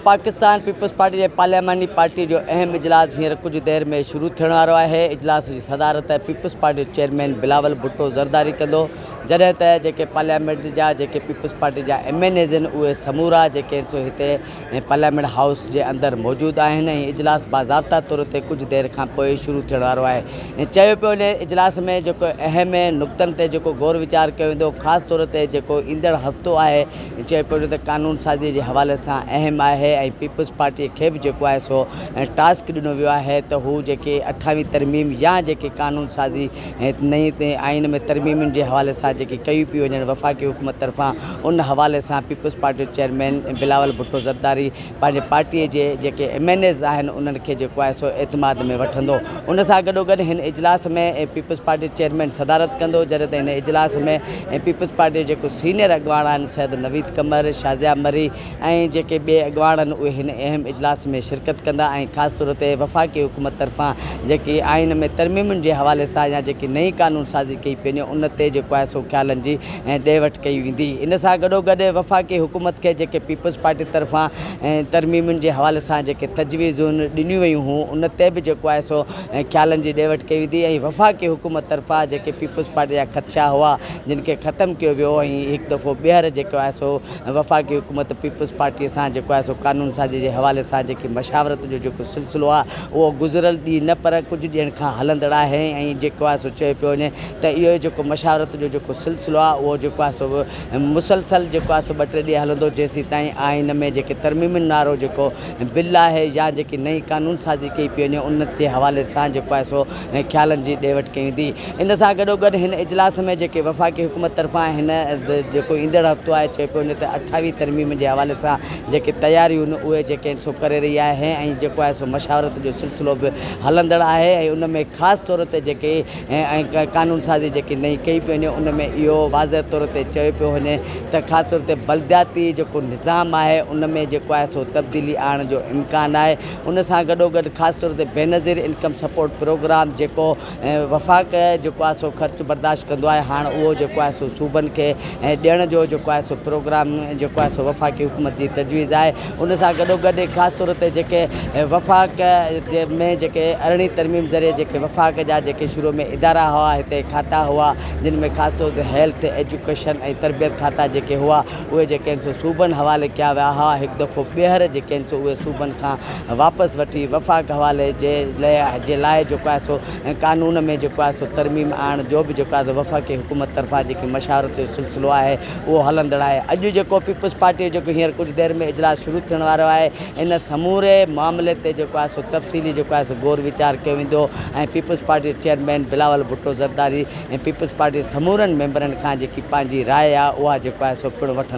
Pakistan peoples party के parliamentary party जो अहम इजलास हींअर कुछ देर में शुरू थियण वारो आहे। इजलास की सदारत Peoples Party chairman Bilawal Bhutto Zardari कंदो, जॾहिं त जेके पार्लियामेंट जा जेके पीपल्स पार्टी जा MNAs आहिनि उहे समूरा जेके सो हिते पार्लियामेंट हाउस के अंदर मौजूद आहिनि ऐं इजलास बाज़ाब्ता तौर ते कुछ देर खां पोइ शुरू थियण वारो आहे। चयो पियो वञे इजलास में जेको अहम नुक़्तनि ते जेको गौर वीचार कयो वेंदो, ख़ासि तौर ते जेको ईंदड़ हफ़्तो आहे चयो पियो वञे त कानून साज़ी जे हवाले सां अहम आहे ऐं पीपल्स पार्टी खे भी जेको आहे सो टास्क ॾिनो वियो आहे त हू जेके 28वीं तरमीम या जेके कानून साज़ी नई आइन में तरमीमुनि जे हवाले सां जेकी कयूं पियूं वञनि वफ़ाक़ी हुकूमत तरफ़ां, उन हवाले सां Peoples Party chairman Bilawal Bhutto Zardari पंहिंजे पार्टीअ जे जेके MNAs आहिनि उन्हनि खे जेको आहे सो एतमाद में वठंदो। उन सां गॾोगॾु हिन इजलास में पीपल्स पार्टी चेयरमैन सदारत कंदो, जॾहिं त हिन इजलास में पीपल्स पार्टी जेको सीनियर अॻवान आहिनि सैयद नवीद कमर, शाज़िया मरी ऐं जेके ॿिए अॻवान आहिनि उहे हिन अहम इजलास में शिरकत कंदा ऐं ख़ासि तौर ते वफ़ाक़ी हुकूमत तरफ़ां जेकी आइन में तरमीमुनि जे हवाले सां या जेकी नई कानून साज़ी कई पई वञे उन ते जेको आहे सो ख़्यालनि जी ॾे वठि कई वेंदी। इन सां गॾोगॾु वफ़ाक़ी हुकूमत खे जेके पीपल्स पार्टी तरफ़ां तरमीमुनि जे हवाले सां जेके तजवीज़ूं ॾिनियूं वयूं हुयूं उन ते बि जेको आहे सो ख़्यालनि जी ॾे वठि कई वेंदी ऐं वफ़ाक़ी हुकूमत तरफ़ां जेके पीपल्स पार्टी जा ख़दशा हुआ जिन खे ख़तमु कयो वियो ऐं हिकु दफ़ो ॿीहर जेको आहे सो वफ़ाक़ी हुकूमत पीपल्स पार्टीअ सां जेको आहे सो कानून साज़ी जे हवाले सां जेकी मशावरत जो जेको सिलसिलो आहे उहो गुज़िरियल ॾींहुं न पर कुझु ॾींहंनि खां हलंदड़ आहे ऐं जेको आहे सो चयो पियो वञे त इहो जेको मशावरत जो जेको सिलसिलो आहे उहो जेको आहे सो मुसलसल जेको आहे सो 2-3 ॾींहं हलंदो जेसीं ताईं आइन में जेके तरमीमुनि वारो जेको बिल आहे या जेकी नई कानून साज़ी कई पई वञे उन जे हवाले सां जेको आहे सो ख़्यालनि जी ॾे वठि कई वेंदी। इन सां गॾोगॾु हिन इजलास में जेके वफ़ाक़ी हुकूमत तरफ़ां हिन जेको ईंदड़ हफ़्तो आहे चयो पियो वञे त 28वीं तरमीम जे हवाले सां जेके तयारियूं आहिनि उहे जेके सो करे रही आहे ऐं जेको आहे सो मशावरत जो सिलसिलो बि हलंदड़ आहे ऐं उन में ख़ासि तौर ते जेके कानून साज़ी जेकी नई कई पई वञे उन में इहो वाज़ह तौर ते चयो पियो वञे त ख़ासि तौर ते बलदियाती जेको निज़ाम आहे उन में जेको आहे सो तब्दीली आणण जो इम्कान आहे। उन सां गॾोगॾु ख़ासि तौर ते बेनज़ीर इनकम सपोर्ट प्रोग्राम जेको वफ़ाक़ जेको आहे सो ख़र्च बर्दाश्त कंदो आहे हाणे उहो जेको आहे सो सूबनि खे ॾियण जो जेको आहे सो प्रोग्राम जेको आहे सो वफ़ाक़ी हुकूमत जी तजवीज़ आहे। उन सां गॾोगॾु ख़ासि तौर ते जेके वफ़ाक़ में जेके 18वीं तरमीम ज़रिए जेके वफ़ाक़ जा जेके शुरू में इदारा हुआ हिते खाता हुआ जिन में ख़ासि तौर ते हेल्थ एजुकेशन ऐं तरबियत खाता जेके हुआ उहे जेके आहिनि सो सूबनि हवाले कया विया हुआ। हिकु दफ़ो ॿीहर जेके आहिनि सो उहे सूबनि खां वापसि वठी वफ़ाक़ हवाले जे लाइ जेको आहे सो कानून में जेको आहे सो तरमीम आणण जो बि जेको आहे सो वफ़ाक़ी हुकूमत तरफ़ां जेकी मशावरत जो सिलसिलो आहे उहो हलंदड़ आहे। अॼु जेको पीपल्स पार्टी जेको हींअर कुझु देर में इजलास शुरू थियण वारो आहे इन समूरे मामले ते जेको आहे सो तफ़सीली जेको आहे सो गौर वीचार कयो वेंदो ऐं Peoples Party chairman Bilawal Bhutto Zardari ऐं पीपल्स पार्टी समूरनि मेंबरनि खां जेकी पंहिंजी राय आहे उहा जेको आहे सो पिणु वठंदा।